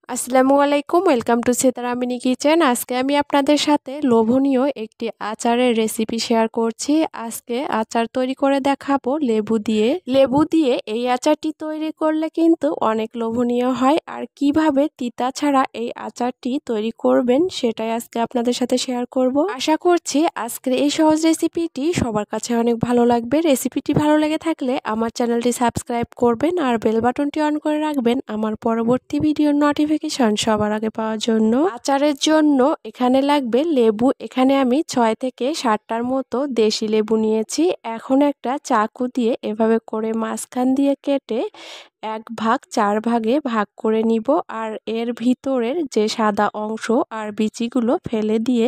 আসসালামু আলাইকুম, welcome to Sitara mini kitchen. আজকে আমি আপনাদের সাথে লোভনীয় একটি আচারের রেসিপি শেয়ার করছি। আজকে আচার তৈরি করে দেখাবো লেবু দিয়ে এই আচারটি তৈরি করলে কিন্তু অনেক লোভনীয় হয়। আর কিভাবে তিতা ছাড়া এই আচারটি তৈরি করবেন সেটাই আজকে আপনাদের সাথে শেয়ার করব। আশা করছি আজকের এই সহজ রেসিপিটি সবার কাছে অনেক ভালো লাগবে। রেসিপিটি ভালো লেগে থাকলে আমার চ্যানেলটি সাবস্ক্রাইব করবেন আর বেল বাটনটি অন করে রাখবেন আমার পরবর্তী ভিডিওর নোটিফিকেশন সবার আগে পাওয়ার জন্য। আচারের জন্য এখানে লাগবে লেবু। এখানে আমি 6 থেকে 7টার মতো দেশি লেবু নিয়েছি। এখন একটা চাকু দিয়ে এভাবে করে মাঝখান দিয়ে কেটে 1/4 ভাগে ভাগ করে নিব। আর এর ভিতরের যে সাদা অংশ আর বিচিগুলো ফেলে দিয়ে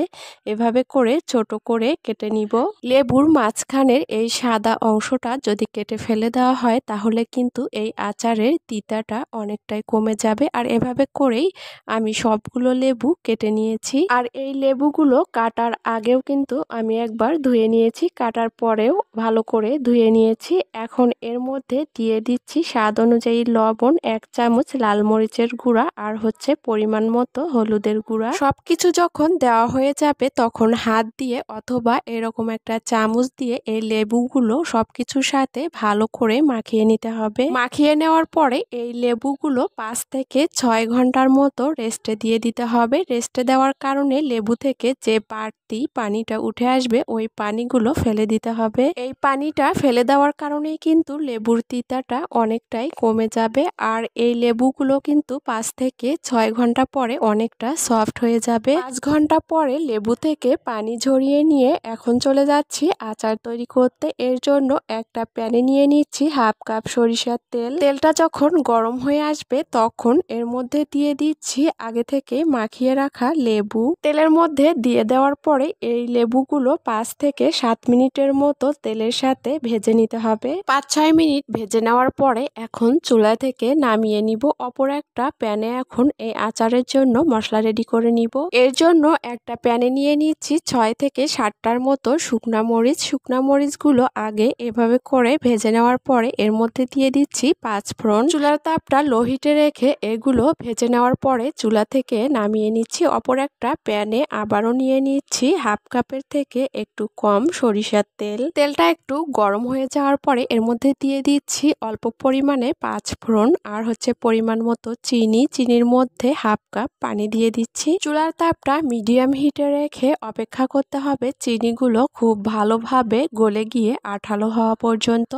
এভাবে করে ছোট করে কেটে নিব। লেবুর মাঝখানের এই সাদা অংশটা যদি কেটে ফেলে দেওয়া হয় তাহলে কিন্তু এই আচারের তিতাটা অনেকটাই কমে যাবে। আর এভাবে করেই আমি সবগুলো লেবু কেটে নিয়েছি। আর এই লেবুগুলো কাটার আগেও কিন্তু আমি একবার ধুয়ে নিয়েছি, কাটার পরেও ভালো করে ধুয়ে নিয়েছি। এখন এর মধ্যে দিয়ে দিচ্ছি স্বাদ অনুযায়ী লবণ, 1 চামচ লাল মরিচের গুঁড়া আর হচ্ছে পরিমাণ মতো হলুদের গুঁড়া। সবকিছু যখন দেওয়া হয়ে যাবে তখন হাত দিয়ে অথবা এরকম একটা চামচ দিয়ে এই লেবুগুলো সবকিছুর সাথে ভালো করে মাখিয়ে নিতে হবে। মাখিয়ে নেওয়ার পরে এই লেবুগুলো 5 থেকে 6 ঘন্টার মতো রেস্টে দিয়ে দিতে হবে। রেস্টে দেওয়ার কারণে লেবু থেকে যে বাড়তি পানিটা উঠে আসবে ওই পানিগুলো ফেলে দিতে হবে। এই পানিটা ফেলে দেওয়ার কারণেই কিন্তু লেবুর তিতাটা অনেকটাই কমে যাবে। আর এই লেবুগুলো কিন্তু 5 থেকে 6 ঘন্টা পরে অনেকটা সফট হয়ে যাবে। 5 ঘন্টা পরে লেবু থেকে পানি ঝরিয়ে নিয়ে এখন চলে যাচ্ছি আচার তৈরি করতে। এর জন্য একটা প্যানে নিয়ে নিচ্ছি 1/2 কাপ সরিষার তেল। তেলটা যখন গরম হয়ে আসবে তখন এর মধ্যে দিয়ে দিচ্ছি আগে থেকে মাখিয়ে রাখা লেবু। তেলের মধ্যে দিয়ে দেওয়ার পরে এই লেবুগুলো 5 থেকে 7 মিনিটের মতো তেলের সাথে ভেজে নিতে হবে। 5-6 মিনিট ভেজে নেওয়ার পরে এখন চুলা থেকে নামিয়ে নিব। অপর একটা প্যানে এখন এই আচারের জন্য মশলা রেডি করে নিব। এর জন্য একটা প্যানে নিয়ে নিচ্ছি 6 থেকে 7টার মতো শুকনা মরিচ। শুকনা মরিচগুলো আগে এভাবে করে ভেজে নেওয়ার পরে এর মধ্যে দিয়ে দিচ্ছি 5 ফোড়ন। চুলার তাপটা লো হিটে রেখে এগুলো ভেজে নেওয়ার পরে চুলা থেকে নামিয়ে নিচ্ছি। অপর একটা প্যানে আবারও নিয়ে নিচ্ছি 1/2 কাপের থেকে একটু কম সরিষার তেল। তেলটা একটু গরম হয়ে যাওয়ার পরে এর মধ্যে দিয়ে দিচ্ছি অল্প পরিমাণে 5 ফোড়ন আর হচ্ছে পরিমাণ মতো চিনি। চিনির মধ্যে 1/2 কাপ পানি দিয়ে দিচ্ছি। চুলার তাপটা মিডিয়াম হিটে রেখে অপেক্ষা করতে হবে চিনিগুলো খুব ভালোভাবে গলে গিয়ে আঠালো হওয়া পর্যন্ত।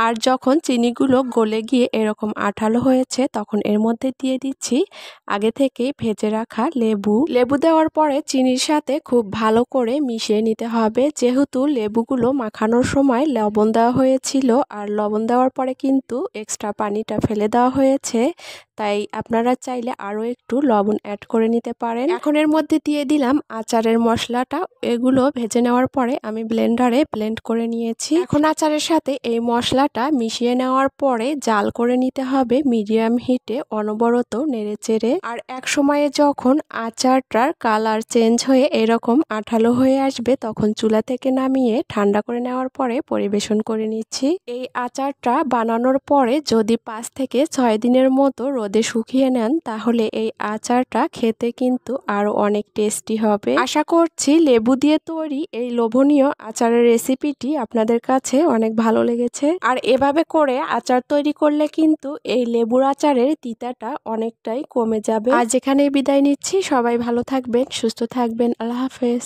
আর যখন চিনিগুলো গলে গিয়ে এরকম আঠালো হয়েছে তখন এর মধ্যে দিয়ে দিচ্ছি আগে থেকে ভেজে রাখা লেবু। লেবু দেওয়ার পরে চিনির সাথে খুব ভালো করে মিশিয়ে নিতে হবে। যেহেতু লেবুগুলো মাখানোর সময় লবণ দেওয়া হয়েছিল আর লবণ দেওয়ার পরে কিন্তু এক্সট্রা পানিটা ফেলে দেওয়া হয়েছে, তাই আপনারা চাইলে আরও একটু লবণ অ্যাড করে নিতে পারেন। এখন এর মধ্যে দিয়ে দিলাম আচারের মশলাটা। এগুলো ভেজে নেওয়ার পরে আমি ব্লেন্ডারে ব্লেন্ড করে নিয়েছি। এখন আচারের সাথে এই মশলাটা মিশিয়ে নেওয়ার পরে জাল করে নিতে হবে মিডিয়াম হিটে অনবরত নেড়ে চেড়ে। আর এক সময়ে যখন আচারটার কালার চেঞ্জ হয়ে এরকম আঠালো হয়ে আসবে তখন চুলা থেকে নামিয়ে ঠান্ডা করে নেওয়ার পরে পরিবেশন করে নিচ্ছি। এই আচারটা বানানোর পরে যদি 5 থেকে 6 দিনের মতো রোদে শুকিয়ে নেন তাহলে এই আচারটা খেতে কিন্তু আরো অনেক টেস্টি হবে। আশা করছি লেবু দিয়ে তৈরি এই লোভনীয় আচারের রেসিপিটি আপনাদের কাছে অনেক ভালো লেগেছে। আর এভাবে করে আচার তৈরি করলে কিন্তু এই লেবুর আচারের তিতাটা অনেকটাই কমে যাবে। আজ এখানেই বিদায় নিচ্ছি। সবাই ভালো থাকবেন, সুস্থ থাকবেন। আল্লাহ হাফেজ।